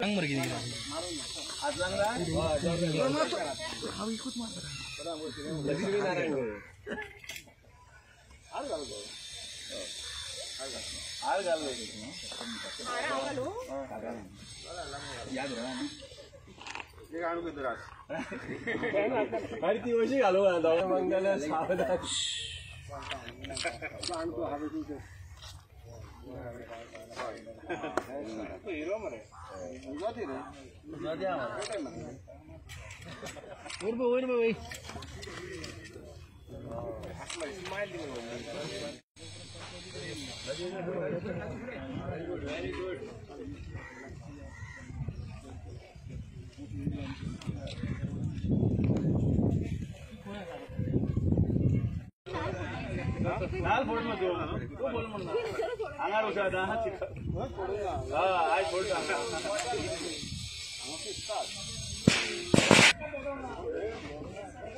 सांग मरे किती ती वशी घालू मंगल हिरो मरे लाल फोड़ मत दो तो बोल मत आंगार उठा था हां आज फोड़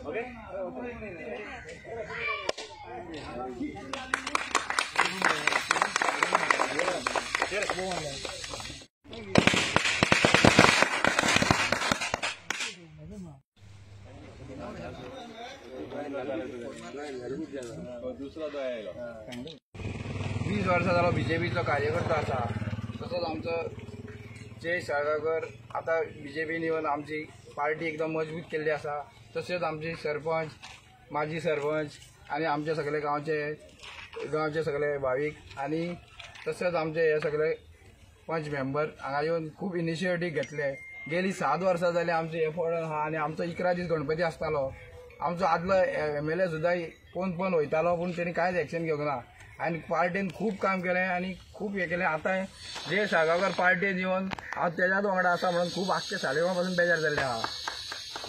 ओके दुसरा 20 वर्सां जालो बीजेपीचो कार्यकर्ता आसा. तसोच आमचो जय साळगांवकर आता बीजेपीन येवन आमची पार्टी एकदम मजबूत केल्ली आसा. तशेंच आमचे सरपंच माजी सरपंच आनी आमचे सगळे गांवचे सगळे भावीक आनी तशेंच आमचे हे सगळे पंच मेंबर हांगा येवन खूब इनिशिएटीव घेतले. गेली 7 वर्सां जाली आमचे हे पडून आहा आनी आमचो 11 दीस गणपती आसतालो. आमचो आदलो MLA सुद्दां पोवन वयतालो पूण तेणी कांयच एक्शन घेवंक ना आनी पार्टीन खूब काम केलें आनी खूब हे केलें. आतां जे साळगांवकर पार्टीन येवन हांव तेज्याच वांगडा आसा म्हणून खूब आख्खे साळगांवा पासून बेजार जाल्ले आहा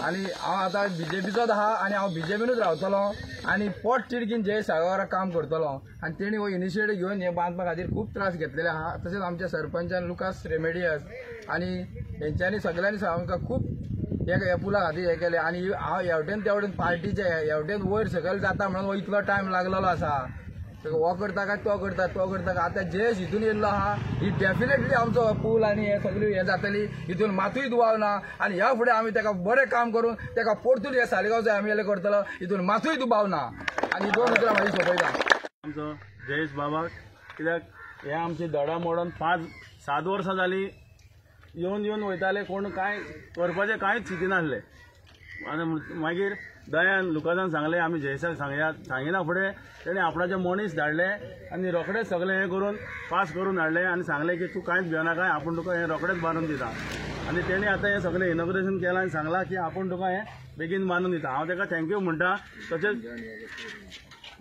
आनी हांव आतां बीजेपीचोच आहा आनी हांव बीजेपीनूच रावतलो आनी पोट तिडकीन जे साळगांवकाराक काम करतलो. आनी तेणी हो इनिशिएटीव घेवन हे बांदपा खातीर खूब त्रास घेतलेले आहा. तशेंच आमच्या सरपंचान लुकास रेमेडियस आनी हेंच्यांनी सगळ्यांनी आमकां खूब हे पुला खातीर हे केले आनी हांव हेवटेन तेवटेन पार्टीचे हेवटेन वयर सकयल जाता म्हणून हो इतलो टायम लागलेलो आसा. हो करता काय तो करता काय आतां जे हितून येयल्लो आहा ही डेफिनेटली आमचो पूल आनी हे सगळी हे जातली. हितून मातूय दुबाव ना आनी ह्या फुडें आमी तेका बरें काम करून तेका परतून हे साळगांवचो MLA करतलो. हितून मातूय दुबाव ना आनी 2 उतरां म्हाजी सोंपयता. आमचो जयेश बाबा कित्याक हे आमची धडा मोडून 5-7 वर्सां जाली येवन वयताले कोण कांय करपाचें कांयच चिंती नासले. आनी मागीर दयान लुकासान सांगलें आमी जयेशाक सांगिना फुडें तेणें आपणाचे मनीस धाडले आनी रोखडेच सगळें हें करून पास करून हाडलें आनी सांगलें की तूं कांयच भिवनाका आपूण तुका हें रोखडेच बांदून दिता. आनी तेणी आतां हें सगळें इनॉग्रेशन केलां आनी सांगलां की आपूण तुका हें बेगीन बांदून दिता. हांव ताका थँक्यू म्हणटा. तशेंच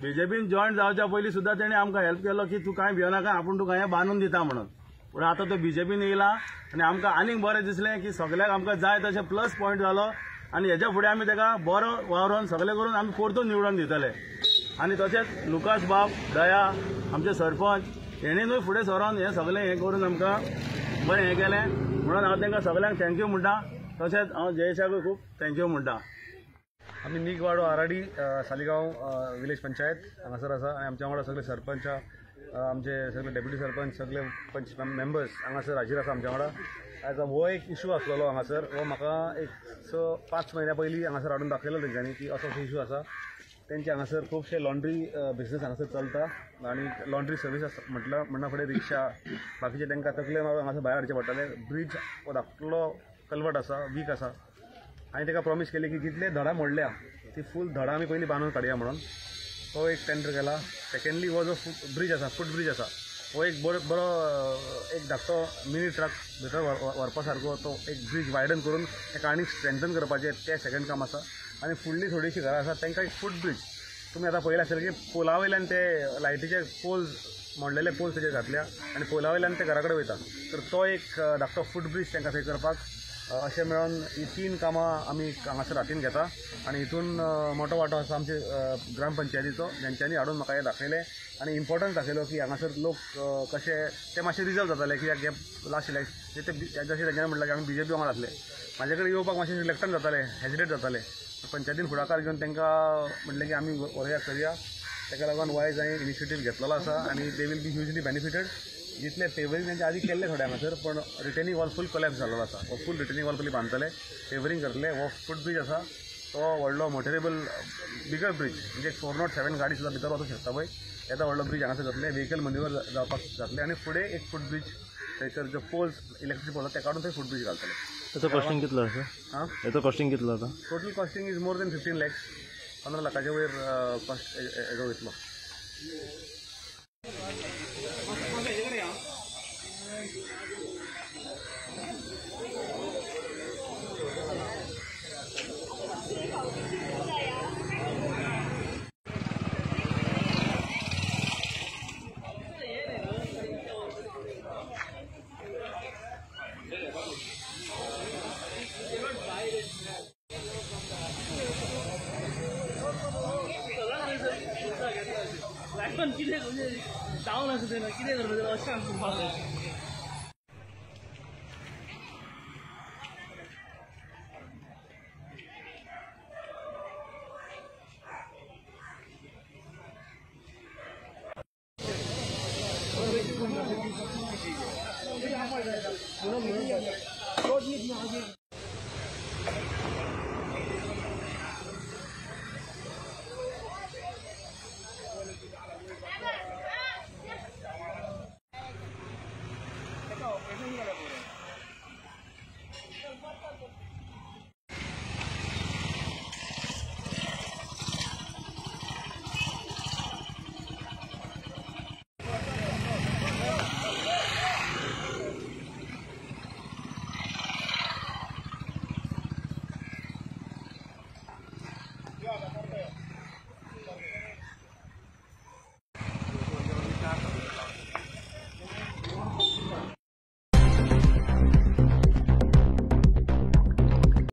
बीजेपीन जॉयन जावच्या पयलीं सुद्दां तेणें आमकां हेल्प केलो की तूं कांय भिवनाका आपूण तुका हें बांदून दिता म्हणून. पूण आतां तो बीजेपीन येयला आनी आमकां आनीक बरें दिसलें की सगळ्याक आमकां जाय तशें प्लस पॉयंट जालो आनी हेच्या फुडें आमी ताका बरो वावरून सगळें करून आमी परतून निवडून दितले. आनी तशेंच लुकास बाब दया आमचे सरपंच हेणीनूय फुडें सरोन हें सगळें हें करून आमकां बरें हें केलें म्हणून हांव तांकां सगळ्यांक थँक्यू म्हणटा. तशेंच हांव जयेशाकूय खूब थँक्यू म्हणटा. आमी निगवाडो आराडी सालिगांव विलेज पंचायत हांगासर आसा आनी आमच्या वांगडा सगळे सरपंच आमचे सगळे डेप्युटी सरपंच सगळे पंच मेंबर्स हांगासर हाजीर आसा आमच्या वांगडा. आयज हो एक इशू आसलेलो हांगासर. हो म्हाका एक 5 म्हयन्या पयलीं हांगासर हाडून दाखयलो तेंच्यांनी की असो इशू आसा. तेंचे हांगासर खुबशे लॉन्ड्री बिझनेस हांगासर चलता आनी लॉन्ड्री सर्वीस म्हणना फुडें रिक्षा बाकीचे तांकां तकले मारून हांगासर भायर हाडचे पडटाले. ब्रीज हो धाकटलो कल्वट आसा वीक आसा आनी ताका प्रॉमीस केली की जितले धडा मोडल्या ती फूल धडा आमी पयलीं बांदून काडया म्हणून. तो एक टेंडर केला. सेकेंडली हो जो ब्रीज आसा फूट ब्रीज आसा हो एक बरो एक धाकटो मिनी ट्रक भितर व्हरपा सारको तो एक ब्रीज वायडन करून ताका आनीक स्ट्रेंथन करपाचें तें सेकंड काम आसा. आनी फुडलीं थोडीशीं घरां आसा तांकां एक फूट ब्रीज तुमी आतां पळयलां आसतलें की पोला वयल्यान ते लायटीचे पोल्स मोडलेले पोल्स तेजेर घातल्या आनी पोला वयल्यान ते घरा कडेन वयता. तर तो एक धाकटो फूट ब्रीज तांकां थंय करपाक अशें मेळोन ही 3 कामां आमी हांगासर हातीन घेता. आनी हितून मोठो वांटो आसा आमचे ग्रामपंचायतीचो जेंच्यांनी हाडून म्हाका हें दाखयलें आनी इम्पॉर्टन्स दाखयलो की हांगासर लोक कशे ते मातशे रिजर्व जाताले कित्याक हे लास्ट इलेक्शन जशें तेंच्यांनी म्हटलें की आमी बीजेपी वांगडा आसले म्हाजे कडेन येवपाक मातशें रिलक्टंट जाताले हेजिटेट जाताले. पंचायतीन फुडाकार घेवन तांकां म्हटलें की आमी करुया ताका लागून वायज हांवें इनिशिएटीव घेतलेलो आसा आनी दे वील बी ह्युजली बेनिफिटेड. जितले पेवरींग त्यांचे आधी केल्ले थोडे हांगासर, पण रिटेनिंग वॉल फूल कोलॅप्स जाल्लो आसा. हो फूल रिटेनिंग वॉल खाली बांदतले, पेवरींग करतले. हो फूट ब्रिज आसा तो व्हडलो मोटरेबल बिगर ब्रिज, म्हणजे 407 गाडी सुद्दां भितर वचूंक शकता पळय, येता व्हडलो ब्रिज हांगासर जातले. व्हेकल मॅन्युवर जावपाक जातले आनी फुडें एक फूट ब्रिज थंयसर जो पोल्स इलेक्ट्रिसिटी पोल्स ते काडून थंय फूट ब्रिज घालतले. याचं कॉस्टिंग कितलं असं? हां, याचं कॉस्टिंग कितलं आता? Total costing is more than 15 lakhs. 15 लाखाच्या वयर कॉस्ट हेजो वयतलो. कितें म्हणजे जावन आसूं तें कितें करपाचें अशें आसूं